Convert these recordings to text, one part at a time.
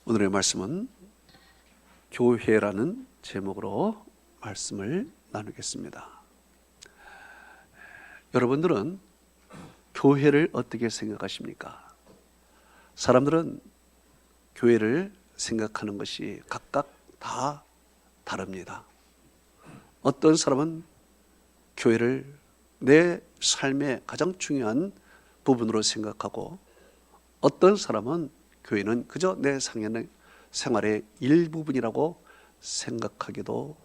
오늘의 말씀은 교회라는 제목으로 말씀을 나누겠습니다. 여러분들은 교회를 어떻게 생각하십니까? 사람들은 교회를 생각하는 것이 각각 다 다릅니다. 어떤 사람은 교회를 내 삶의 가장 중요한 부분으로 생각하고, 어떤 사람은 교회는 그저 내 생활의 일부분이라고 생각하기도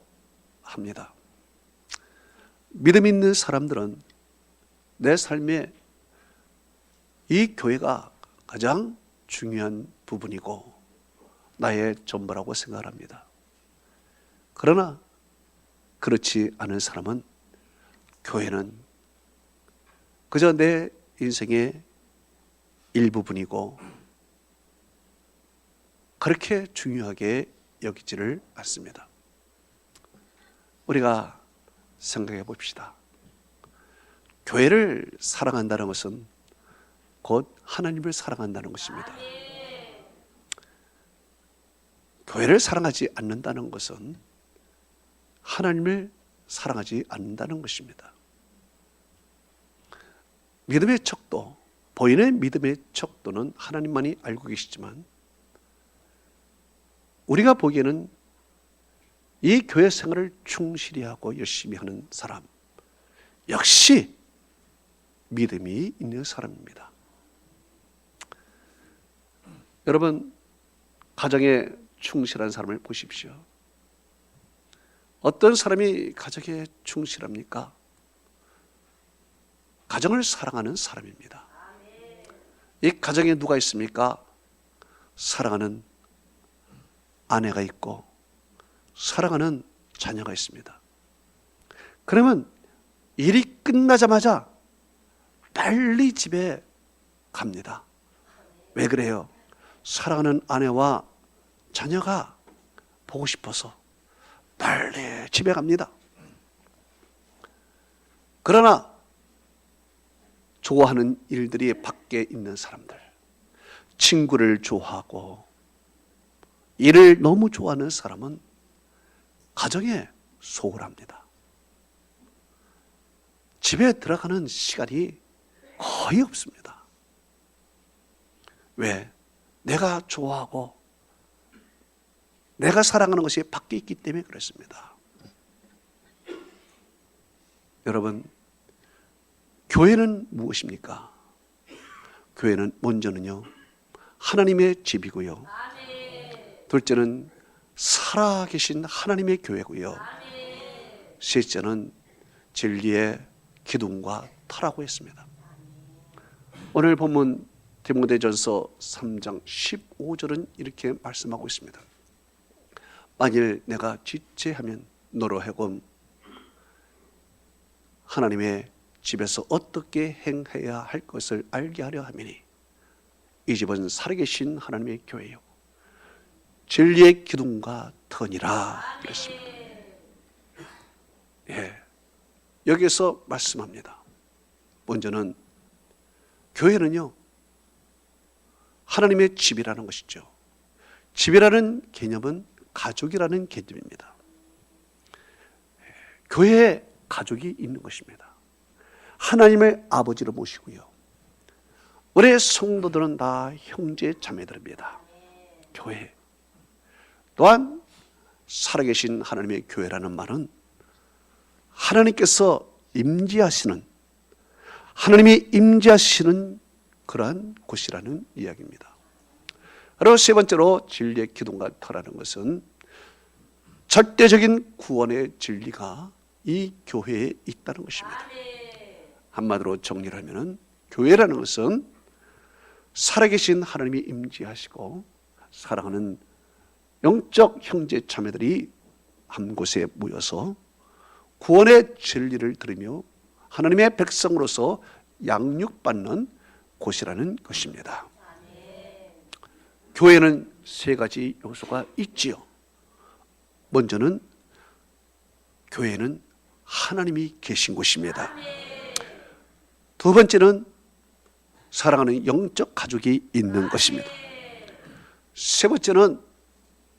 합니다. 믿음 있는 사람들은 내 삶에 이 교회가 가장 중요한 부분이고 나의 전부라고 생각합니다. 그러나 그렇지 않은 사람은 교회는 그저 내 인생의 일부분이고 그렇게 중요하게 여기지를 않습니다. 우리가 생각해 봅시다. 교회를 사랑한다는 것은 곧 하나님을 사랑한다는 것입니다. 교회를 사랑하지 않는다는 것은 하나님을 사랑하지 않는다는 것입니다. 믿음의 척도, 보이는 믿음의 척도는 하나님만이 알고 계시지만, 우리가 보기에는 이 교회 생활을 충실히 하고 열심히 하는 사람 역시 믿음이 있는 사람입니다. 여러분, 가정에 충실한 사람을 보십시오. 어떤 사람이 가정에 충실합니까? 가정을 사랑하는 사람입니다. 이 가정에 누가 있습니까? 사랑하는 아내가 있고 사랑하는 자녀가 있습니다. 그러면 일이 끝나자마자 빨리 집에 갑니다. 왜 그래요? 사랑하는 아내와 자녀가 보고 싶어서 빨리 집에 갑니다. 그러나 좋아하는 일들이 밖에 있는 사람들, 친구를 좋아하고 일을 너무 좋아하는 사람은 가정에 소홀합니다. 집에 들어가는 시간이 거의 없습니다. 왜? 내가 좋아하고 내가 사랑하는 것이 밖에 있기 때문에 그렇습니다. 여러분, 교회는 무엇입니까? 교회는 먼저는요, 하나님의 집이고요, 둘째는 살아계신 하나님의 교회고요, 셋째는 진리의 기둥과 터라고 했습니다. 오늘 본문 디모데전서 3장 15절은 이렇게 말씀하고 있습니다. 만일 내가 지체하면 너로 하여금 하나님의 집에서 어떻게 행해야 할 것을 알게 하려 함이니 이 집은 살아계신 하나님의 교회요 진리의 기둥과 터니라 그랬습니다. 여기서 말씀합니다. 먼저는 교회는요, 하나님의 집이라는 것이죠. 집이라는 개념은 가족이라는 개념입니다. 교회에 가족이 있는 것입니다. 하나님을 아버지로 모시고요, 우리 성도들은 다 형제 자매들입니다. 교회 또한 살아계신 하나님의 교회라는 말은 하나님께서 임재하시는, 하나님이 임재하시는 그러한 곳이라는 이야기입니다. 그리고 세 번째로 진리의 기둥과 터라는 것은 절대적인 구원의 진리가 이 교회에 있다는 것입니다. 한마디로 정리를 하면 교회라는 것은 살아계신 하나님이 임재하시고 사랑하는 영적 형제 자매들이 한 곳에 모여서 구원의 진리를 들으며 하나님의 백성으로서 양육받는 곳이라는 것입니다. 교회는 세 가지 요소가 있지요. 먼저는 교회는 하나님이 계신 곳입니다. 두 번째는 사랑하는 영적 가족이 있는 것입니다. 세 번째는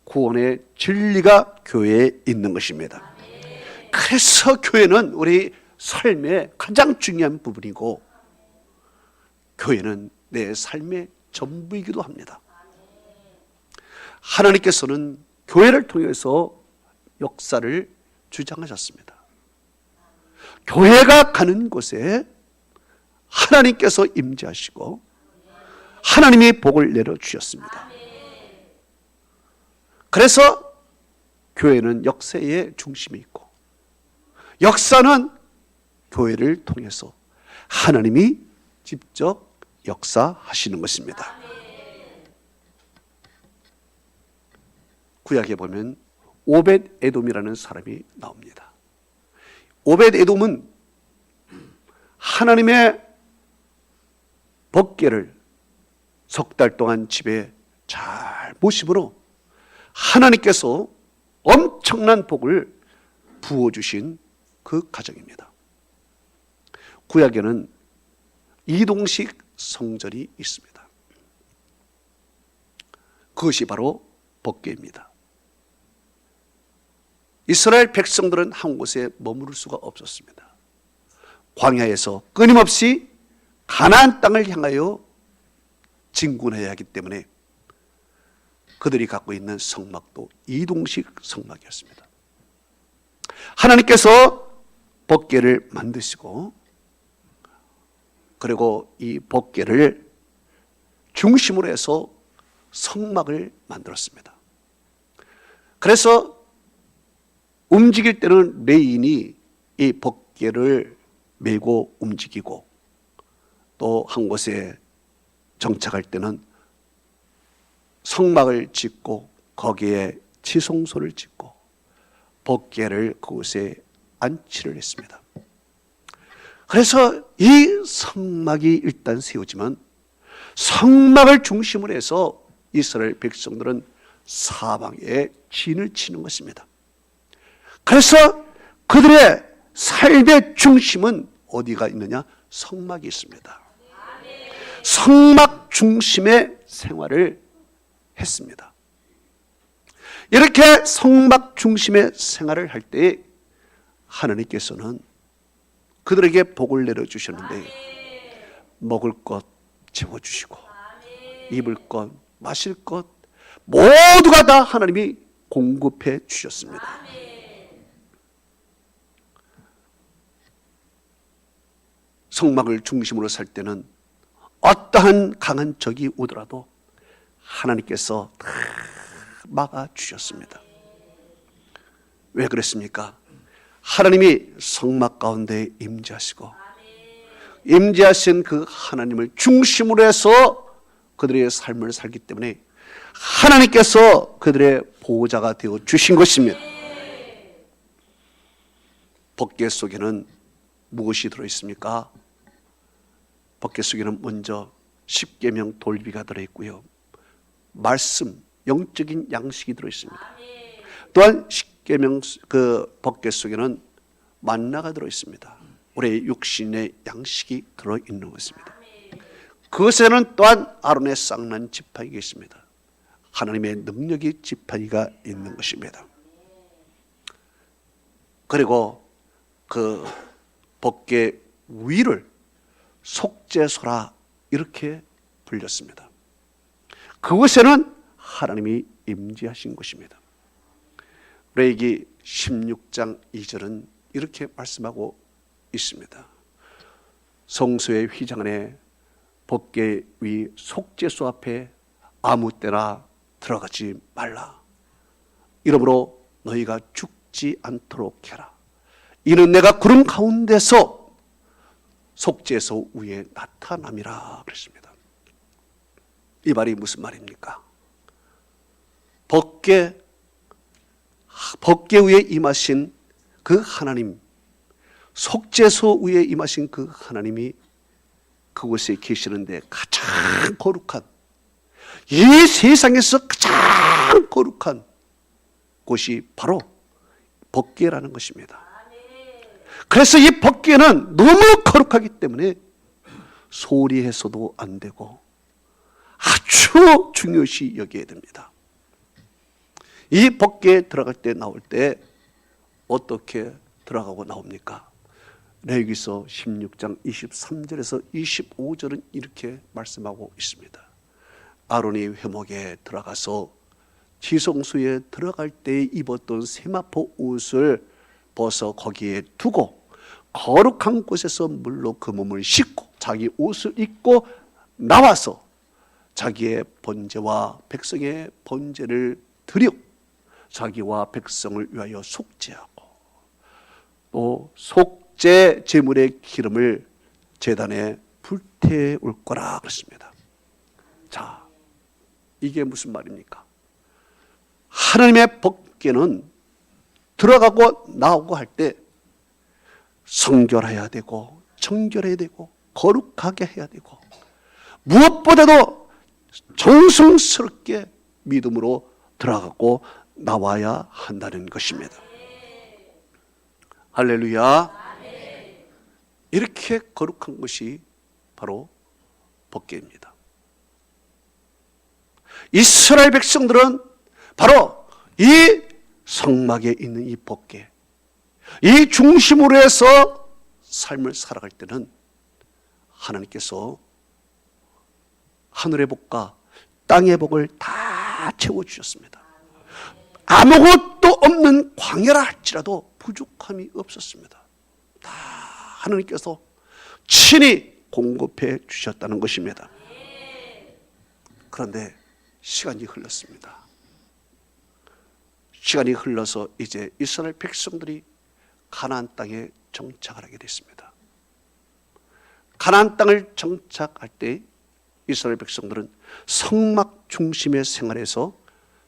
구원의 진리가 교회에 있는 것입니다. 그래서 교회는 우리 삶의 가장 중요한 부분이고 교회는 내 삶의 전부이기도 합니다. 하나님께서는 교회를 통해서 역사를 주장하셨습니다. 교회가 가는 곳에 하나님께서 임재하시고 하나님이 복을 내려주셨습니다. 그래서 교회는 역사의 중심이 있고 역사는 교회를 통해서 하나님이 직접 역사하시는 것입니다. 구약에 보면 오벳 에돔이라는 사람이 나옵니다. 오벳 에돔은 하나님의 법궤를 석 달 동안 집에 잘 모심으로 하나님께서 엄청난 복을 부어주신 그 가정입니다. 구약에는 이동식 성전이 있습니다. 그것이 바로 법궤입니다. 이스라엘 백성들은 한 곳에 머무를 수가 없었습니다. 광야에서 끊임없이 가나안 땅을 향하여 진군해야 하기 때문에 그들이 갖고 있는 성막도 이동식 성막이었습니다. 하나님께서 법궤를 만드시고 그리고 이 법궤를 중심으로 해서 성막을 만들었습니다. 그래서 움직일 때는 레인이 이 법궤를 메고 움직이고 또 한 곳에 정착할 때는 성막을 짓고 거기에 지성소를 짓고 법궤를 그곳에 안치를 했습니다. 그래서 이 성막이 일단 세워지면 성막을 중심으로 해서 이스라엘 백성들은 사방에 진을 치는 것입니다. 그래서 그들의 삶의 중심은 어디가 있느냐? 성막이 있습니다. 성막 중심의 생활을 했습니다. 이렇게 성막 중심의 생활을 할 때 하나님께서는 그들에게 복을 내려주셨는데 먹을 것 채워주시고 입을 것 마실 것 모두가 다 하나님이 공급해 주셨습니다. 성막을 중심으로 살 때는 어떠한 강한 적이 오더라도 하나님께서 다 막아주셨습니다. 왜 그랬습니까? 하나님이 성막 가운데 임재하시고 임재하신 그 하나님을 중심으로 해서 그들의 삶을 살기 때문에 하나님께서 그들의 보호자가 되어 주신 것입니다. 법궤 속에는 무엇이 들어있습니까? 법궤 속에는 먼저 십계명 돌비가 들어있고요, 말씀, 영적인 양식이 들어있습니다. 또한 십계명 그 법궤 속에는 만나가 들어있습니다. 우리의 육신의 양식이 들어있는 것입니다. 그것에는 또한 아론의 쌍난 지팡이가 있습니다. 하나님의 능력이 지팡이가 있는 것입니다. 그리고 그 법궤 위를 속죄소라 이렇게 불렸습니다. 그것에는 하나님이 임재하신 것입니다. 레위기 16장 2절은 이렇게 말씀하고 있습니다. 성소의 휘장 안에 법궤 위 속죄소 앞에 아무 때나 들어가지 말라. 이러므로 너희가 죽지 않도록 해라. 이는 내가 구름 가운데서 속죄소 위에 나타남이라 그랬습니다. 이 말이 무슨 말입니까? 법궤 위에 임하신 그 하나님, 속죄소 위에 임하신 그 하나님이 그곳에 계시는데 가장 거룩한, 이 세상에서 가장 거룩한 곳이 바로 법궤라는 것입니다. 그래서 이 법궤는 너무 거룩하기 때문에 소리해서도 안 되고 아주 중요시 여겨야 됩니다. 이 법궤에 들어갈 때 나올 때 어떻게 들어가고 나옵니까? 레위기서 16장 23절에서 25절은 이렇게 말씀하고 있습니다. 아론이 회목에 들어가서 지성소에 들어갈 때 입었던 세마포 옷을 벗어 거기에 두고 거룩한 곳에서 물로 그 몸을 씻고 자기 옷을 입고 나와서 자기의 번제와 백성의 번제를 드려 자기와 백성을 위하여 속죄하고 또 속죄 제물의 기름을 제단에 불태울 거라 그랬습니다. 자, 이게 무슨 말입니까? 하나님의 법궤는 들어가고 나오고 할 때 성결해야 되고 정결해야 되고 거룩하게 해야 되고 무엇보다도 정성스럽게 믿음으로 들어가고 나와야 한다는 것입니다. 할렐루야. 이렇게 거룩한 것이 바로 법궤입니다. 이스라엘 백성들은 바로 이 성막에 있는 이 법궤, 이 중심으로 해서 삶을 살아갈 때는 하나님께서 하늘의 복과 땅의 복을 다 채워주셨습니다. 아무것도 없는 광야라 할지라도 부족함이 없었습니다. 다 하나님께서 친히 공급해 주셨다는 것입니다. 그런데 시간이 흘렀습니다. 시간이 흘러서 이제 이스라엘 백성들이 가나안 땅에 정착을 하게 됐습니다. 가나안 땅을 정착할 때 이스라엘 백성들은 성막 중심의 생활에서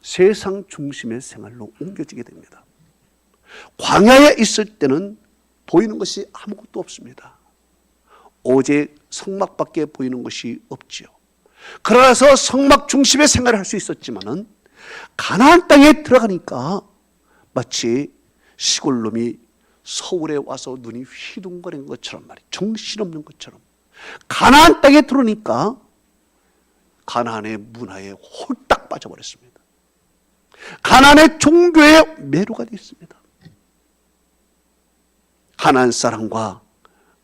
세상 중심의 생활로 옮겨지게 됩니다. 광야에 있을 때는 보이는 것이 아무것도 없습니다. 오직 성막밖에 보이는 것이 없지요. 그러나서 성막 중심의 생활을 할 수 있었지만은 가나안 땅에 들어가니까 마치 시골놈이 서울에 와서 눈이 휘둥거리는 것처럼 말이에요. 정신없는 것처럼. 가나안 땅에 들어오니까 가나안의 문화에 홀딱 빠져버렸습니다. 가나안의 종교에 매료가 됐습니다. 가나안 사람과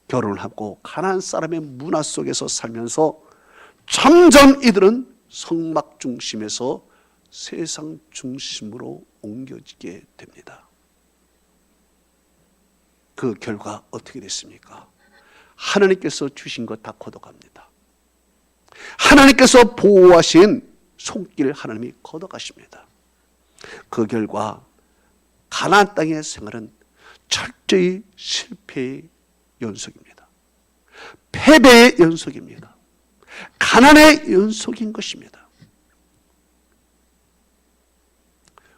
결혼하고 가나안 사람의 문화 속에서 살면서 점점 이들은 성막 중심에서 세상 중심으로 옮겨지게 됩니다. 그 결과 어떻게 됐습니까? 하나님께서 주신 것 다 걷어갑니다. 하나님께서 보호하신 손길을 하나님이 걷어가십니다. 그 결과 가나안 땅의 생활은 철저히 실패의 연속입니다. 패배의 연속입니다. 가난의 연속인 것입니다.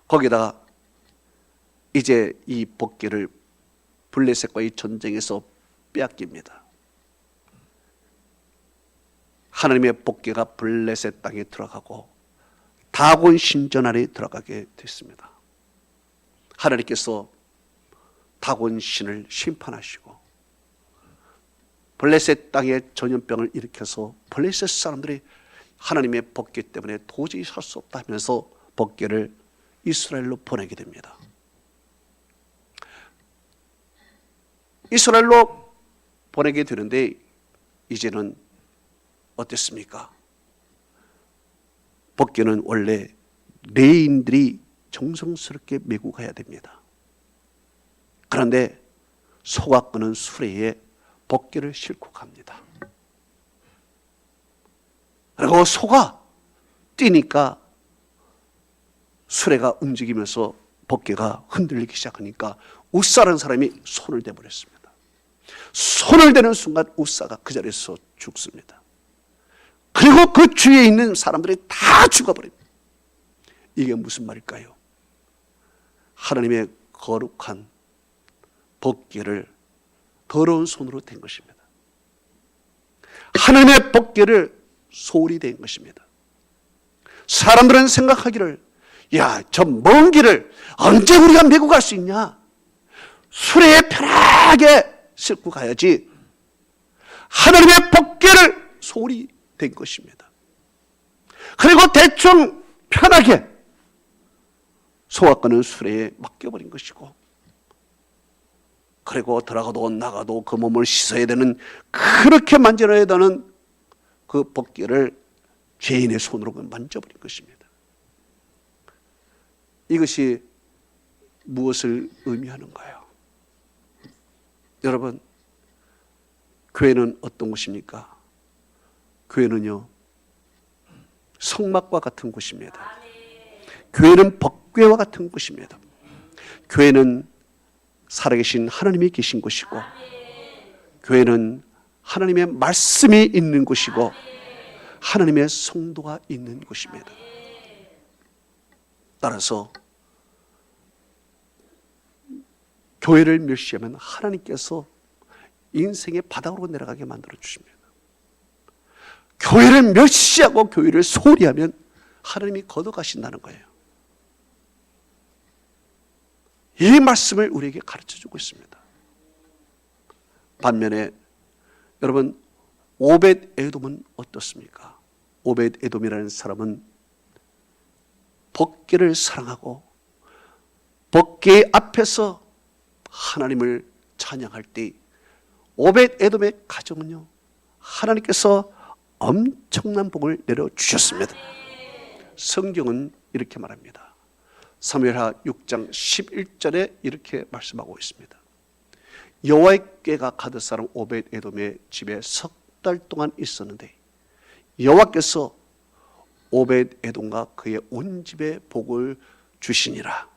거기다가 이제 이 법궤를 블레셋과의 전쟁에서 빼앗깁니다. 하나님의 법궤가 블레셋 땅에 들어가고 다곤 신전 안에 들어가게 됐습니다. 하나님께서 다곤 신을 심판하시고 블레셋 땅에 전염병을 일으켜서 블레셋 사람들이 하나님의 법궤 때문에 도저히 살 수 없다 하면서 법궤를 이스라엘로 보내게 됩니다. 이스라엘로 보내게 되는데 이제는 어땠습니까? 법궤는 원래 레위인들이 정성스럽게 메고 가야 됩니다. 그런데 소가 끄는 수레에 법궤를 싣고 갑니다. 그리고 소가 뛰니까 수레가 움직이면서 법궤가 흔들리기 시작하니까 우사라는 사람이 손을 대버렸습니다. 손을 대는 순간 우사가 그 자리에서 죽습니다. 그리고 그 주위에 있는 사람들이 다 죽어버립니다. 이게 무슨 말일까요? 하나님의 거룩한 법궤를 더러운 손으로 댄 것입니다. 하나님의 법궤를 소홀히 댄 것입니다. 사람들은 생각하기를 야, 저 먼 길을 언제 우리가 메고 갈 수 있냐? 수레에 편하게 싣고 가야지. 하나님의 법궤를 소홀히 댄 것입니다. 그리고 대충 편하게 소각권은 수레에 맡겨버린 것이고, 그리고 들어가도 나가도 그 몸을 씻어야 되는, 그렇게 만져야 되는 그 법궤를 죄인의 손으로 만져버린 것입니다. 이것이 무엇을 의미하는가요? 여러분, 교회는 어떤 곳입니까? 교회는요, 성막과 같은 곳입니다. 교회는 법궤와 같은 곳입니다. 교회는 살아계신 하나님이 계신 곳이고, 교회는 하나님의 말씀이 있는 곳이고, 하나님의 성도가 있는 곳입니다. 따라서 교회를 멸시하면 하나님께서 인생의 바닥으로 내려가게 만들어 주십니다. 교회를 멸시하고 교회를 소홀히 하면 하나님이 걷어가신다는 거예요. 이 말씀을 우리에게 가르쳐주고 있습니다. 반면에 여러분, 오벳 에돔은 어떻습니까? 오벳 에돔이라는 사람은 법궤를 사랑하고 법궤 앞에서 하나님을 찬양할 때 오벳 에돔의 가정은요, 하나님께서 엄청난 복을 내려주셨습니다. 성경은 이렇게 말합니다. 사무엘하 6장 11절에 이렇게 말씀하고 있습니다. 여호와의 궤가 가드 사람 오벳 에돔의 집에 석 달 동안 있었는데 여호와께서 오벳 에돔과 그의 온 집에 복을 주시니라.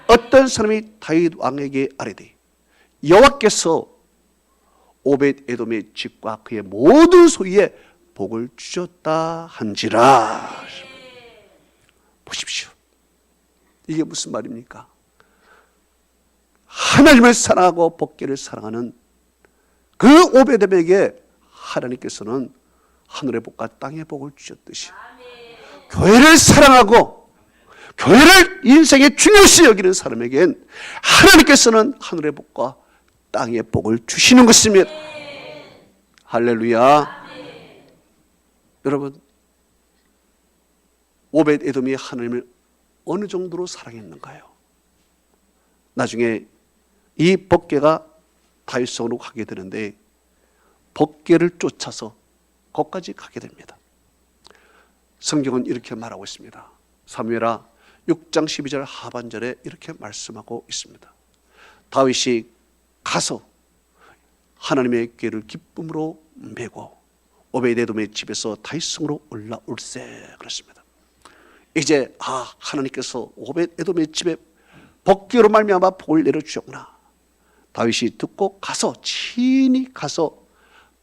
어떤 사람이 다윗 왕에게 아뢰되 여호와께서 오벳 에돔의 집과 그의 모든 소유에 복을 주셨다 한지라. 보십시오. 이게 무슨 말입니까? 하나님을 사랑하고 법궤를 사랑하는 그 오벳 에돔에게 하나님께서는 하늘의 복과 땅의 복을 주셨듯이 교회를 사랑하고 교회를 인생의 중요시 여기는 사람에겐 하나님께서는 하늘의 복과 땅의 복을 주시는 것입니다. 할렐루야. 여러분, 오벳 에돔이 하나님을 어느 정도로 사랑했는가요? 나중에 이 법궤가 다윗성으로 가게 되는데 법궤를 쫓아서 거기까지 가게 됩니다. 성경은 이렇게 말하고 있습니다. 사무엘하 6장 12절 하반절에 이렇게 말씀하고 있습니다. 다윗이 가서 하나님의 궤를 기쁨으로 메고 오벳 에돔의 집에서 다윗성으로 올라올세 그랬습니다. 이제 하나님께서 오벳 에돔의 집에 법궤로 말미암아 복을 내려주셨구나. 다윗이 듣고 가서 친히 가서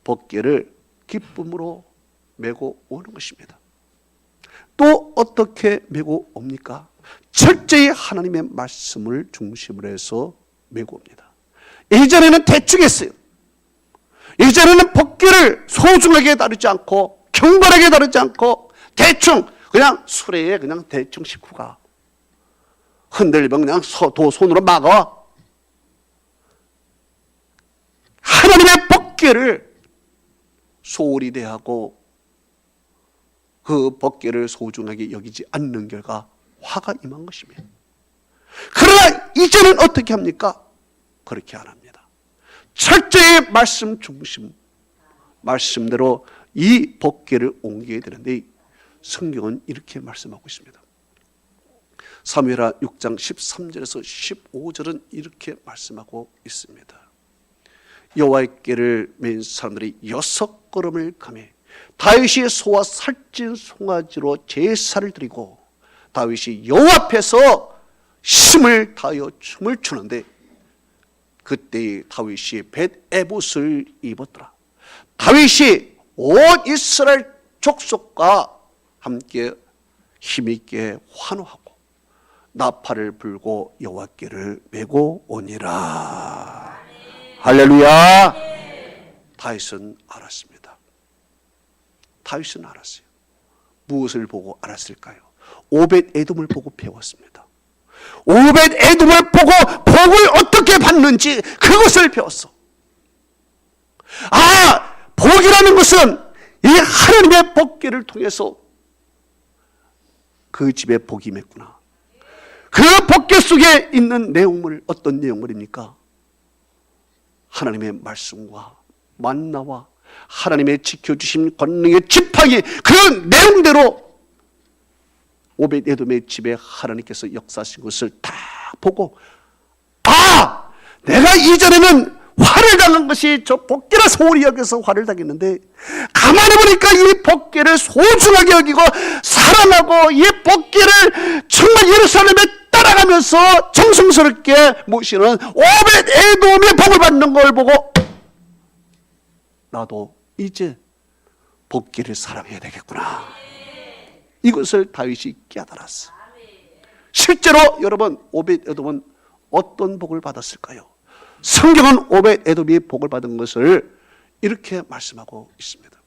법궤를 기쁨으로 메고 오는 것입니다. 또 어떻게 메고 옵니까? 철저히 하나님의 말씀을 중심으로 해서 메고 옵니다. 이전에는 대충 했어요. 이전에는 법궤를 소중하게 다루지 않고 경건하게 다루지 않고 대충 그냥 수레에 그냥 대충 싣고 가. 흔들리면 그냥 손으로 막아. 하나님의 법궤를 소홀히 대하고 그 법궤를 소중하게 여기지 않는 결과 화가 임한 것입니다. 그러나 이제는 어떻게 합니까? 그렇게 안 합니다. 철저히 말씀 중심, 말씀대로 이 법궤를 옮겨야 되는데 성경은 이렇게 말씀하고 있습니다. 사무엘하 6장 13절에서 15절은 이렇게 말씀하고 있습니다. 여호와의 궤를 맨 사람들이 6걸음을 가매 다윗이 소와 살찐 송아지로 제사를 드리고 다윗이 여호와 앞에서 힘을 다하여 춤을 추는데 그때 다윗이 벳에봇을 입었더라. 다윗이 온 이스라엘 족속과 함께 힘있게 환호하고 나팔을 불고 여호와께를 메고 오니라. 할렐루야. 다윗은 알았습니다. 다윗은 알았어요. 무엇을 보고 알았을까요? 오벳 에돔을 보고 배웠습니다. 오벳 에돔을 보고 복을 어떻게 받는지 그것을 배웠어. 복이라는 것은 이 하나님의 법궤를 통해서 그 집에 복이 맺구나. 그 복계 속에 있는 내용물, 어떤 내용물입니까? 하나님의 말씀과 만나와 하나님의 지켜주신 권능의 지팡이, 그 내용대로 오벳에돔의 집에 하나님께서 역사하신 것을 다 보고, 아! 내가 이전에는 화를 당한 것이 저 복계라 소홀히 여겨서 화를 당했는데, 가만히 보니까 이 복계를 소중하게 여기고 사랑하고 이 복계를 정말 예루살렘에 따라가면서 정성스럽게 모시는 오벳에돔의 복을 받는 걸 보고, 나도 이제 복계를 사랑해야 되겠구나. 이것을 다윗이 깨달았어. 실제로 여러분, 오벳에돔은 어떤 복을 받았을까요? 성경은 오벳에돔이 복을 받은 것을 이렇게 말씀하고 있습니다.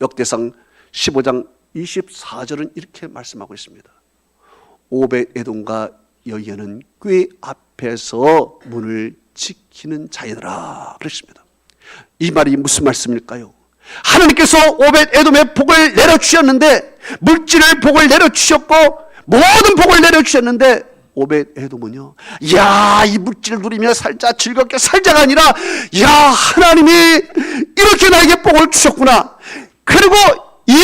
역대상 15장 24절은 이렇게 말씀하고 있습니다. 오벳에돔과 여인은 궤 앞에서 문을 지키는 자이더라 그랬습니다. 이 말이 무슨 말씀일까요? 하나님께서 오벳에돔의 복을 내려주셨는데, 물질을 복을 내려주셨고 모든 복을 내려주셨는데, 오벳에돔은요, 야, 이 물질을 누리며 살자, 즐겁게 살자가 아니라, 야, 하나님이 이렇게 나에게 복을 주셨구나. 그리고 이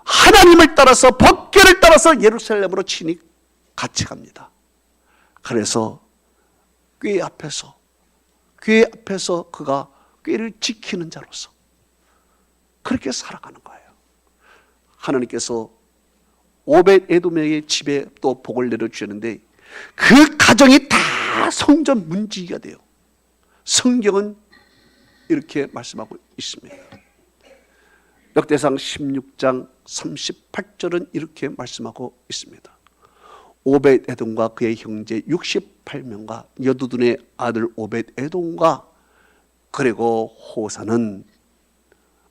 하나님을 따라서, 법궤를 따라서 예루살렘으로 친히 같이 갑니다. 그래서 궤 앞에서 그가 궤를 지키는 자로서 그렇게 살아가는 거예요. 하나님께서 오벳에돔의 집에 또 복을 내려주셨는데, 그 가정이 다 성전 문지기가 돼요. 성경은 이렇게 말씀하고 있습니다. 역대상 16장 38절은 이렇게 말씀하고 있습니다. 오벳에돔과 그의 형제 68명과 여두둔의 아들 오벳에돔과 그리고 호사는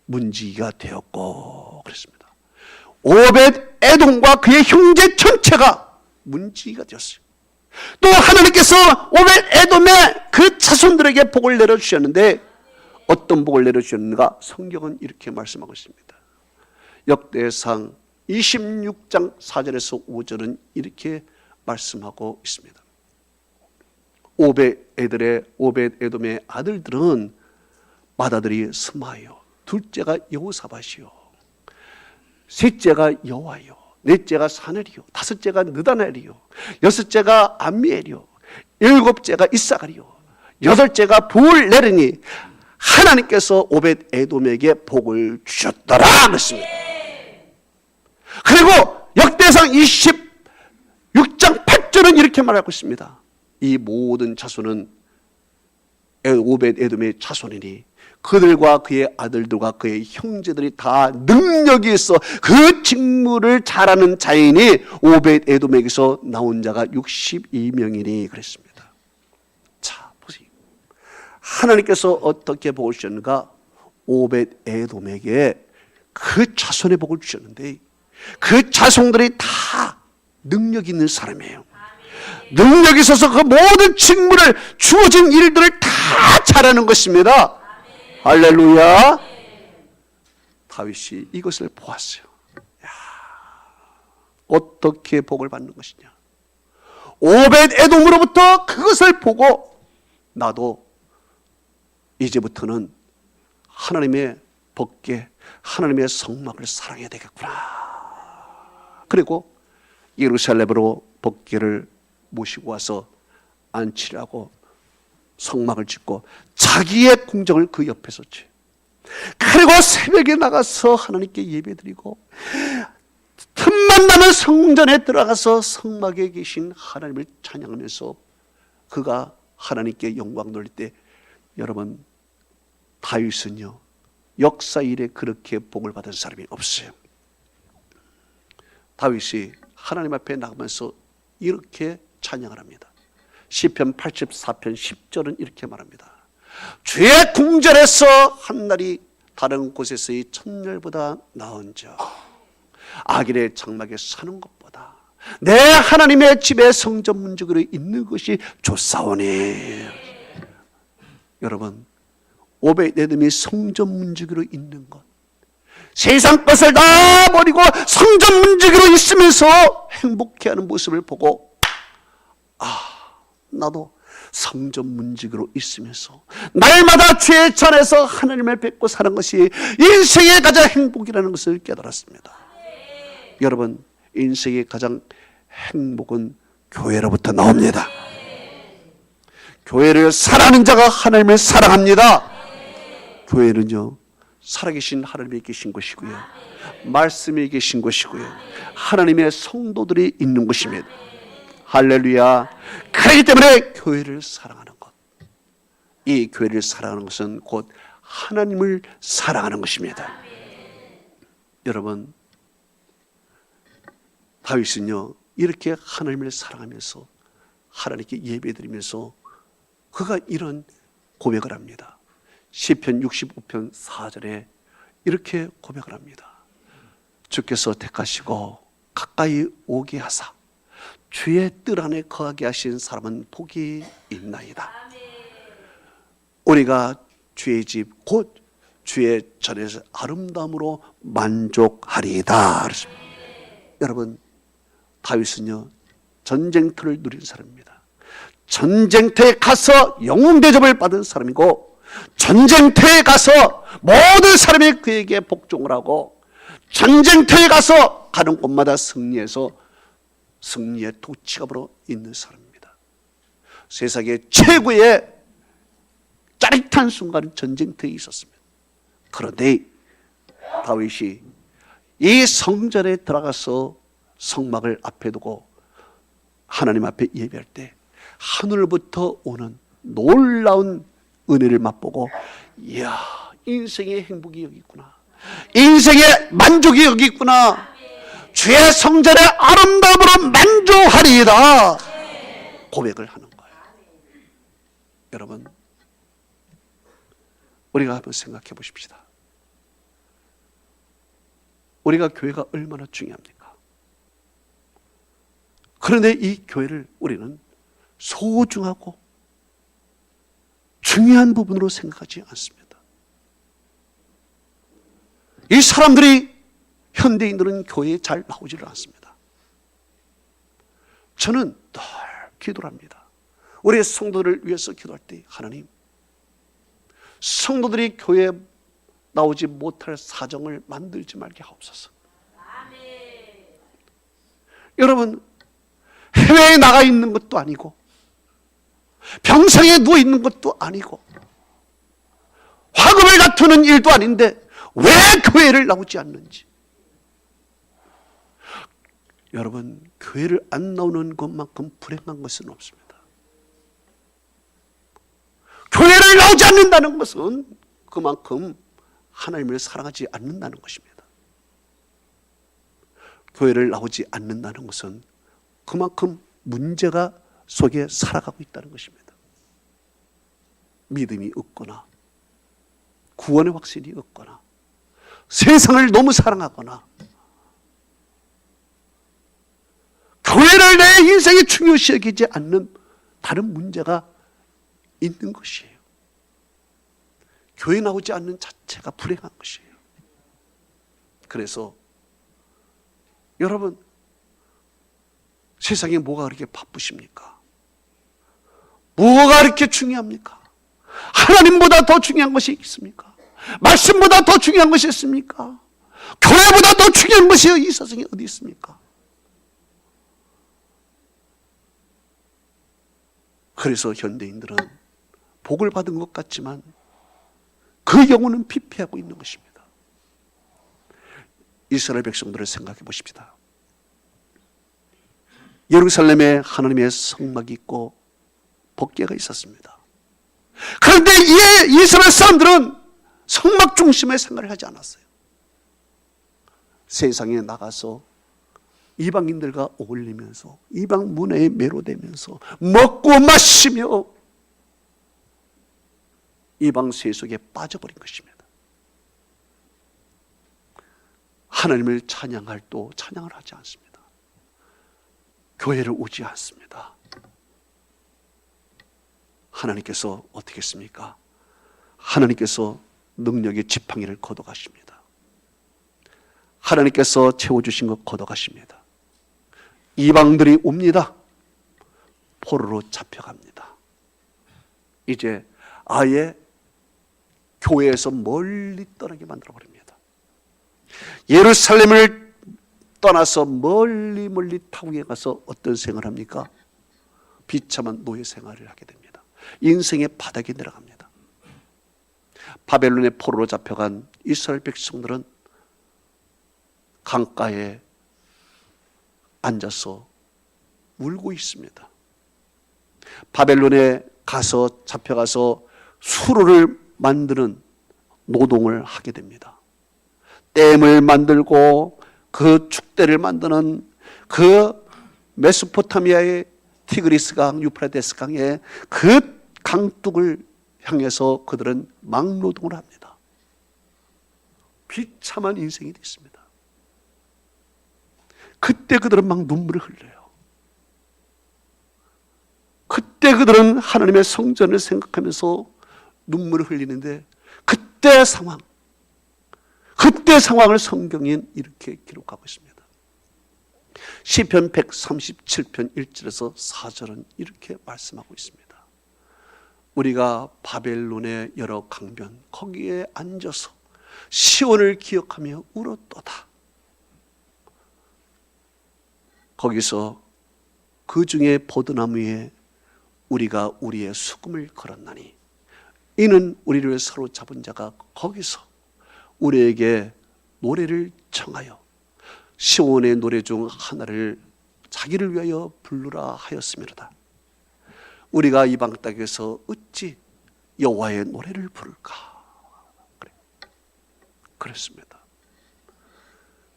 문지기가 되었고 그랬습니다. 오벳에돔과 그의 형제 전체가 문지기가 되었어요. 또 하나님께서 오벳에돔의 그 자손들에게 복을 내려주셨는데, 어떤 복을 내려주셨는가? 성경은 이렇게 말씀하고 있습니다. 역대상 26장 4절에서 5절은 이렇게 말씀하고 있습니다. 오벳에돔의 아들들은 맏아들이 스마요, 둘째가 여호사밧이요, 셋째가 여호와요, 넷째가 사넬이요, 다섯째가 느다넬이요, 여섯째가 암미엘이요, 일곱째가 이사갈이요, 여덟째가 부울네르니 하나님께서 오벳에돔에게 복을 주셨더라 그랬습니다. 그리고 역대상 26장 8절은 이렇게 말하고 있습니다. 이 모든 자손은 오벳에돔의 자손이니 그들과 그의 아들들과 그의 형제들이 다 능력이 있어 그 직무를 잘하는 자이니 오벳에돔에게서 나온 자가 62명이니 그랬습니다. 자, 보세요. 하나님께서 어떻게 복을 주셨는가? 오벳에돔에게 그 자손의 복을 주셨는데, 그 자손들이 다 능력 있는 사람이에요. 능력이 있어서 그 모든 직무를, 주어진 일들을 다 잘하는 것입니다. 할렐루야. 다윗이 이것을 보았어요. 야, 어떻게 복을 받는 것이냐? 오벳에돔으로부터 그것을 보고, 나도 이제부터는 하나님의 법궤, 하나님의 성막을 사랑해야 되겠구나. 그리고 예루살렘으로 법궤를 모시고 와서 안치를 하고 성막을 짓고 자기의 궁정을 그 옆에 섰지. 그리고 새벽에 나가서 하나님께 예배드리고, 틈만 나면 성전에 들어가서 성막에 계신 하나님을 찬양하면서 그가 하나님께 영광 돌릴 때, 여러분, 다윗은요 역사 이래 그렇게 복을 받은 사람이 없어요. 다윗이 하나님 앞에 나가면서 이렇게 찬양을 합니다. 시편 84편 10절은 이렇게 말합니다. 주의 궁전에서 한날이 다른 곳에서의 천년보다 나은저, 악인의 장막에 사는 것보다 내 하나님의 집에 성전 문지기로 있는 것이 좋사오니. 여러분, 오벳에돔이 성전 문지기로 있는 것, 세상 것을 다 버리고 성전 문지기로 있으면서 행복해하는 모습을 보고, 나도 성전 문지기로 있으면서 날마다 죄 전에서 하나님을 뵙고 사는 것이 인생의 가장 행복이라는 것을 깨달았습니다. 여러분, 인생의 가장 행복은 교회로부터 나옵니다. 교회를 사랑하는 자가 하나님을 사랑합니다. 교회는요, 살아계신 하나님이 계신 것이고요, 말씀이 계신 것이고요, 하나님의 성도들이 있는 것입니다. 할렐루야. 그렇기 때문에 교회를 사랑하는 것, 이 교회를 사랑하는 것은 곧 하나님을 사랑하는 것입니다. 여러분, 다윗은요, 이렇게 하나님을 사랑하면서 하나님께 예배드리면서 그가 이런 고백을 합니다. 시편 65편 4절에 이렇게 고백을 합니다. 주께서 택하시고 가까이 오게 하사 주의 뜰 안에 거하게 하신 사람은 복이 있나이다. 우리가 주의 집 곧 주의 전에서 아름다움으로 만족하리이다. 여러분, 다윗은요, 전쟁터를 누린 사람입니다. 전쟁터에 가서 영웅 대접을 받은 사람이고, 전쟁터에 가서 모든 사람이 그에게 복종을 하고, 전쟁터에 가서 가는 곳마다 승리해서 승리의 도치갑으로 있는 사람입니다. 세상의 최고의 짜릿한 순간은 전쟁터에 있었습니다. 그런데 다윗이 이 성전에 들어가서 성막을 앞에 두고 하나님 앞에 예배할 때 하늘부터 오는 놀라운 은혜를 맛보고, 이야, 인생의 행복이 여기 있구나, 인생의 만족이 여기 있구나, 주의 성전의 아름다움으로 만족하리이다 고백을 하는 거예요. 여러분, 우리가 한번 생각해 보십시다. 우리가 교회가 얼마나 중요합니까? 그런데 이 교회를 우리는 소중하고 중요한 부분으로 생각하지 않습니다. 이 사람들이, 현대인들은 교회에 잘 나오지를 않습니다. 저는 늘 기도를 합니다. 우리의 성도들을 위해서 기도할 때, 하나님, 성도들이 교회에 나오지 못할 사정을 만들지 말게 하옵소서. 여러분, 해외에 나가 있는 것도 아니고 병상에 누워 있는 것도 아니고 화급을 다투는 일도 아닌데 왜 교회를 나오지 않는지. 여러분, 교회를 안 나오는 것만큼 불행한 것은 없습니다. 교회를 나오지 않는다는 것은 그만큼 하나님을 사랑하지 않는다는 것입니다. 교회를 나오지 않는다는 것은 그만큼 문제가 속에 살아가고 있다는 것입니다. 믿음이 없거나 구원의 확신이 없거나 세상을 너무 사랑하거나 교회를 내 인생에 중요시 여기지 않는 다른 문제가 있는 것이에요. 교회 나오지 않는 자체가 불행한 것이에요. 그래서 여러분, 세상에 뭐가 그렇게 바쁘십니까? 뭐가 그렇게 중요합니까? 하나님보다 더 중요한 것이 있습니까? 말씀보다 더 중요한 것이 있습니까? 교회보다 더 중요한 것이 이 세상에 어디 있습니까? 그래서 현대인들은 복을 받은 것 같지만 그 영혼은 피폐하고 있는 것입니다. 이스라엘 백성들을 생각해 보십시다. 예루살렘에 하나님의 성막이 있고 법궤가 있었습니다. 그런데 이 이스라엘 사람들은 성막 중심의 생활을 하지 않았어요. 세상에 나가서 이방인들과 어울리면서 이방 문화에 매료되면서 먹고 마시며 이방 세속에 빠져버린 것입니다. 하나님을 찬양할 또 찬양을 하지 않습니다. 교회를 오지 않습니다. 하나님께서 어떻게 했습니까? 하나님께서 능력의 지팡이를 걷어가십니다. 하나님께서 채워주신 것 걷어가십니다. 이방들이 옵니다. 포로로 잡혀갑니다. 이제 아예 교회에서 멀리 떠나게 만들어버립니다. 예루살렘을 떠나서 멀리 타국에 가서 어떤 생활을 합니까? 비참한 노예 생활을 하게 됩니다. 인생의 바닥에 내려갑니다. 바벨론의 포로로 잡혀간 이스라엘 백성들은 강가에 앉아서 울고 있습니다. 바벨론에 가서 잡혀가서 수로를 만드는 노동을 하게 됩니다. 댐을 만들고 그 축대를 만드는 그 메소포타미아의 티그리스 강, 유프라테스 강의 그 강둑을 향해서 그들은 막노동을 합니다. 비참한 인생이 됐습니다. 그때 그들은 막 눈물을 흘려요. 그때 그들은 하나님의 성전을 생각하면서 눈물을 흘리는데 그때 상황을 성경인 이렇게 기록하고 있습니다. 시편 137편 1절에서 4절은 이렇게 말씀하고 있습니다. 우리가 바벨론의 여러 강변 거기에 앉아서 시온을 기억하며 울었도다. 거기서 그 중에 포도나무 위에 우리가 우리의 수금을 걸었나니 이는 우리를 사로잡은 자가 거기서 우리에게 노래를 청하여 시온의 노래 중 하나를 자기를 위하여 부르라 하였음이로다. 우리가 이방 땅에서 어찌 여호와의 노래를 부를까? 그랬습니다.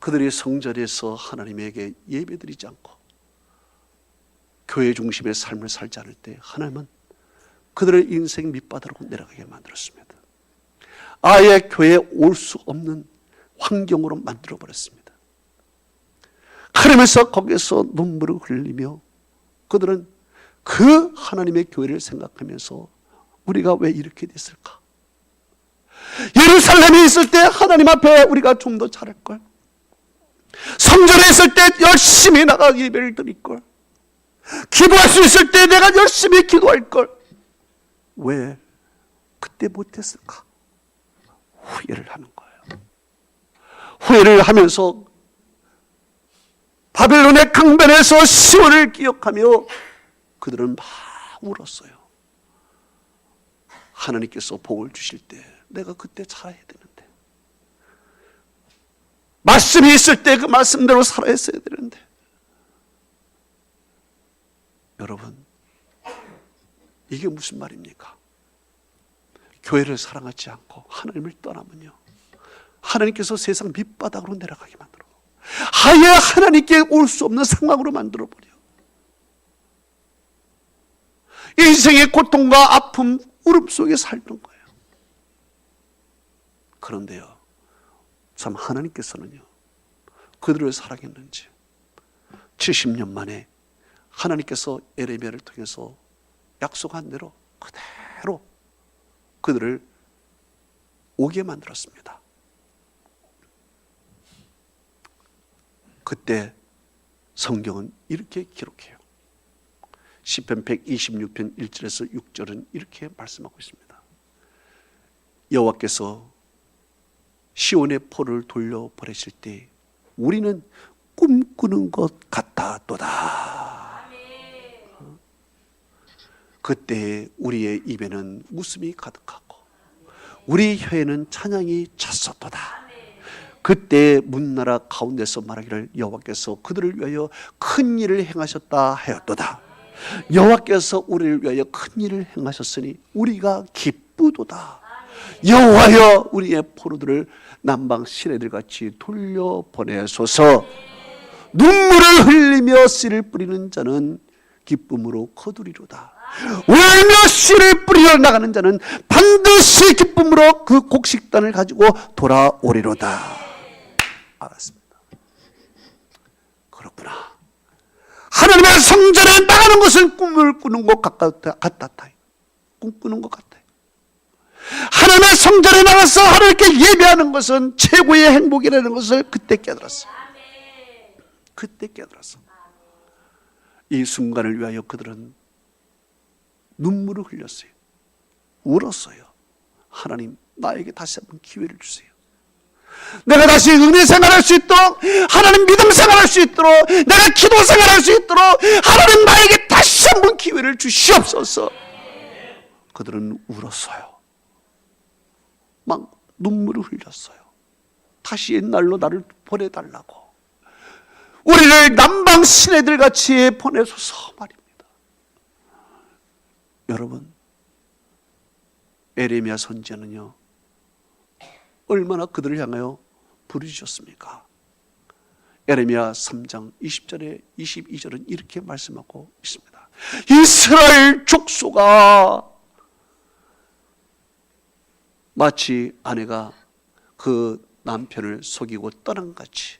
그들이 성전에서 하나님에게 예배드리지 않고 교회 중심의 삶을 살지 않을 때 하나님은 그들의 인생 밑바닥으로 내려가게 만들었습니다. 아예 교회에 올 수 없는 환경으로 만들어버렸습니다. 그러면서 거기서 눈물을 흘리며 그들은 그 하나님의 교회를 생각하면서 우리가 왜 이렇게 됐을까? 예루살렘에 있을 때 하나님 앞에 우리가 좀 더 잘할걸, 성전에 있을 때 열심히 나가 예배를 드릴걸, 기도할 수 있을 때 내가 열심히 기도할걸, 왜 그때 못했을까? 후회를 하는 거예요. 후회를 하면서 바벨론의 강변에서 시온을 기억하며 그들은 막 울었어요. 하나님께서 복을 주실 때 내가 그때 잘해야 되는데, 말씀이 있을 때 그 말씀대로 살아했어야 되는데. 여러분, 이게 무슨 말입니까? 교회를 사랑하지 않고 하나님을 떠나면요, 하나님께서 세상 밑바닥으로 내려가게 만들어, 아예 하나님께 올 수 없는 상황으로 만들어버려. 인생의 고통과 아픔, 울음 속에 살는 거예요. 그런데요, 참 하나님께서는요, 그들을 사랑했는지 70년 만에 하나님께서 예레미야를 통해서 약속한 대로 그대로 그들을 오게 만들었습니다. 그때 성경은 이렇게 기록해요. 시편 126편 1절에서 6절은 이렇게 말씀하고 있습니다. 여호와께서 시온의 포를 돌려보내실 때 우리는 꿈꾸는 것 같았도다. 그때 우리의 입에는 웃음이 가득하고 우리 혀에는 찬양이 찼었도다. 그때 문나라 가운데서 말하기를 여호와께서 그들을 위하여 큰 일을 행하셨다 하였도다. 여호와께서 우리를 위하여 큰 일을 행하셨으니 우리가 기쁘도다. 여호와여 우리의 포로들을 남방 시내들같이 돌려보내소서. 눈물을 흘리며 씨를 뿌리는 자는 기쁨으로 거두리로다. 울며 씨를 뿌리러 나가는 자는 반드시 기쁨으로 그 곡식단을 가지고 돌아오리로다. 알았습니다. 그렇구나. 하나님의 성전에 나가는 것은 꿈을 꾸는 것 같다. 꿈꾸는 것 같아요. 하나님의 성전에 나가서 하나님께 예배하는 것은 최고의 행복이라는 것을 그때 깨달았어. 그때 깨달았어. 이 순간을 위하여 그들은 눈물을 흘렸어요. 울었어요. 하나님, 나에게 다시 한번 기회를 주세요. 내가 다시 은혜 생활할 수 있도록, 하나님 믿음 생활할 수 있도록, 내가 기도 생활할 수 있도록 하나님 나에게 다시 한번 기회를 주시옵소서. 그들은 울었어요. 막 눈물을 흘렸어요. 다시 옛날로 나를 보내달라고, 우리를 남방 시내들 같이 보내소서 말입니다. 여러분, 에레미야 선지자는요 얼마나 그들을 향하여 부르짖었습니까? 에레미야 3장 20절에 22절은 이렇게 말씀하고 있습니다. 이스라엘 족속아, 마치 아내가 그 남편을 속이고 떠난 같이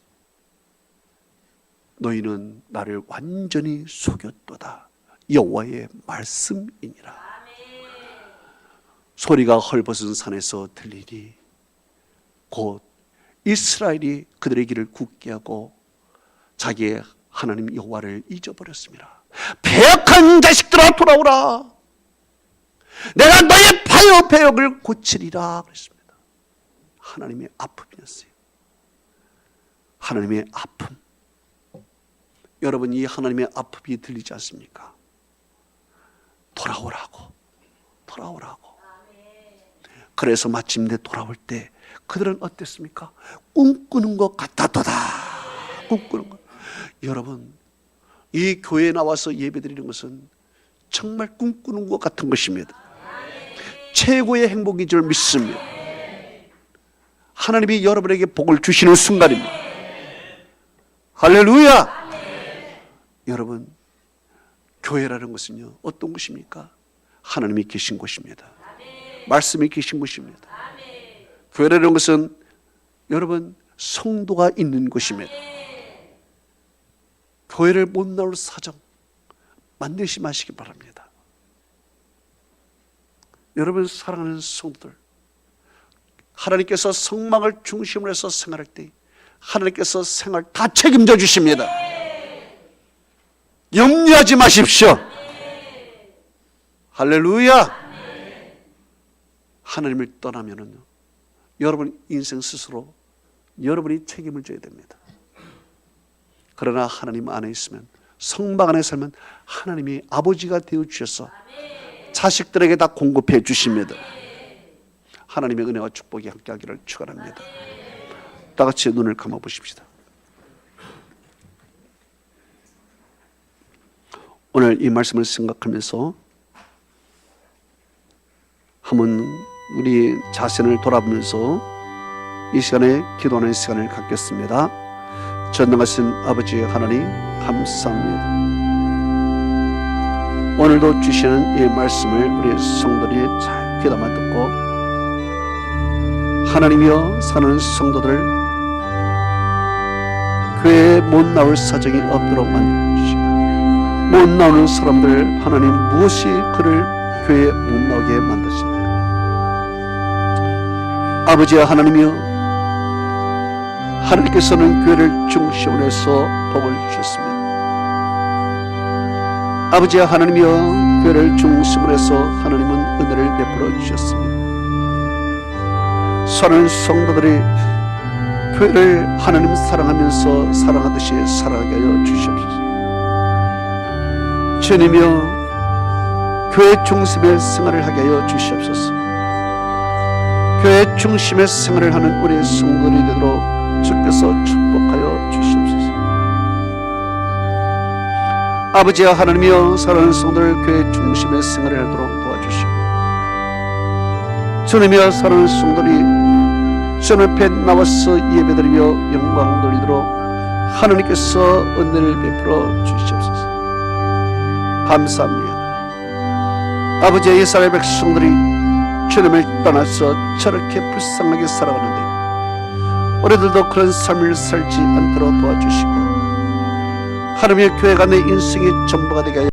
너희는 나를 완전히 속였도다. 여호와의 말씀이니라. 소리가 헐벗은 산에서 들리니 곧 이스라엘이 그들의 길을 굳게 하고 자기의 하나님 여호와를 잊어버렸습니다. 배역한 자식들아 돌아오라. 내가 너의 파여 배역을 고치리라 그랬습니다. 하나님의 아픔이었어요. 하나님의 아픔. 여러분, 이 하나님의 아픔이 들리지 않습니까? 돌아오라고. 그래서 마침내 돌아올 때 그들은 어땠습니까? 꿈꾸는 것 같았도다. 꿈꾸는 것. 여러분, 이 교회에 나와서 예배드리는 것은 정말 꿈꾸는 것 같은 것입니다. 최고의 행복인 줄 믿습니다. 하나님이 여러분에게 복을 주시는 순간입니다. 할렐루야. 여러분, 교회라는 것은요 어떤 곳입니까? 하나님이 계신 곳입니다. 말씀이 계신 곳입니다. 교회라는 것은 여러분 성도가 있는 곳입니다. 교회를 못 나올 사정 만드시 마시기 바랍니다. 여러분 사랑하는 성도들, 하나님께서 성막을 중심으로 해서 생활할 때 하나님께서 생활 다 책임져 주십니다. 염려하지 마십시오. 할렐루야. 하나님을 떠나면은 여러분 인생 스스로 여러분이 책임을 져야 됩니다. 그러나 하나님 안에 있으면, 성막 안에 살면 하나님이 아버지가 되어 주셔서 자식들에게 다 공급해 주십니다. 하나님의 은혜와 축복이 함께하기를 축원합니다. 다 같이 눈을 감아 보십시다. 오늘 이 말씀을 생각하면서 한번 우리 자신을 돌아보면서 이 시간에 기도하는 시간을 갖겠습니다. 전능하신 아버지 하나님 감사합니다. 오늘도 주시는 이 말씀을 우리 성도들이 잘 귀담아 듣고 하나님이여 사는 성도들 교회에 못 나올 사정이 없도록 만들어 주시고, 못 나오는 사람들 하나님 무엇이 그를 교회에 못 나오게 만드십니까? 아버지 하나님이여, 하나님께서는 교회를 중심으로 해서 복을 주셨습니다. 아버지 하나님이여, 교회를 중심으로 해서 하나님은 은혜를 베풀어 주셨습니다. 사랑하는 성도들이 교회를 하나님 사랑하면서 사랑하듯이 살아가게 하여 주시옵소서. 주님이여, 교회 중심의 생활을 하게 하여 주시옵소서. 교회 중심의 생활을 하는 우리 성도들이 되도록 주께서 축복하여 주시옵소서. 아버지 하나님이여, 사랑하는 성도들 교회 중심의 생활을 하도록 도와주시고, 주님이여, 사랑하는 성도들이 주 앞에 나와서 예배드리며 영광 돌리도록 하나님께서 은혜를 베풀어 주시옵소서. 감사합니다. 아버지, 이스라엘 백성들이 주님을 떠나서 저렇게 불쌍하게 살아가는데 우리들도 그런 삶을 살지 않도록 도와주시고, 하나님의 교회가 내 인생의 전부가 되게 하여